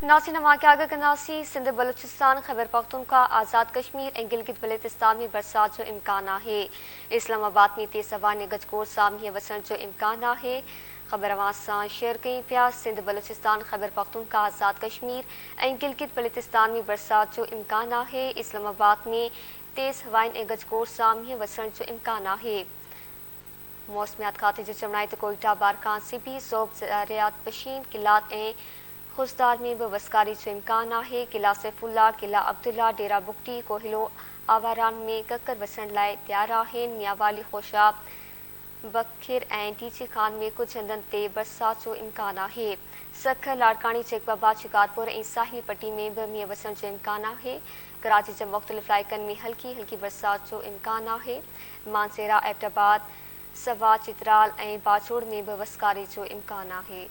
नासिन वाक़िया आगाह कंदासीं। सिंध बलूचिस्तान ख़ैबर पख्तूनख्वा आज़ाद कश्मीर ऐं गिलगित बल्तिस्तान में बरसात जो इम्कान आहे। इस्लामाबाद में तेज़ हवाउनि गजगोड़ सां मींहुं वसण जो इम्कान आहे। ख़बर अवां सां शेयर कयूं पिया। सिंध बलूचिस्तान ख़ैबर पख्तूनख्वा आज़ाद कश्मीर ऐं गिलगित बल्तिस्तान में बरसात जो इम्कान आहे। इस्लामाबाद में तेज़ हवाउनि ऐं गजगोड़ सां मींहुं वसण जो इम्कान आहे। मौसमियात खाते जो चवण आहे त कोयटा, बारकान, सिबी, ज़ोब, ज़रियात, बशीन, किलात ऐं खुशदार में भी वसकारी जो इम्कान आहे। किला सैफुल्ला, किला अब्दुल्ला, डेरा बुगटी, कोहिलो आवारान में ककर वसण लाइ तैयार आहिनि। मियांवाली, खोशाब, बखिर ऐं टीची खान में कुझु हंधनि ते बरसात जो इम्कान आहे। सख, लाड़कानी, चेकबाबा, शिकारपुर ऐं साहिल पट्टी में भी मींहुं वसण जो इम्कान आहे। कराची जे मुख़्तलिफ़ इलाइक़नि में हल्की हल्की बरसात जो इम्कान आहे। मानसेरा, एबटाबाद, सवा, चित्राल ऐं बाजोड़ में भी वसकारी जो इम्कान आहे।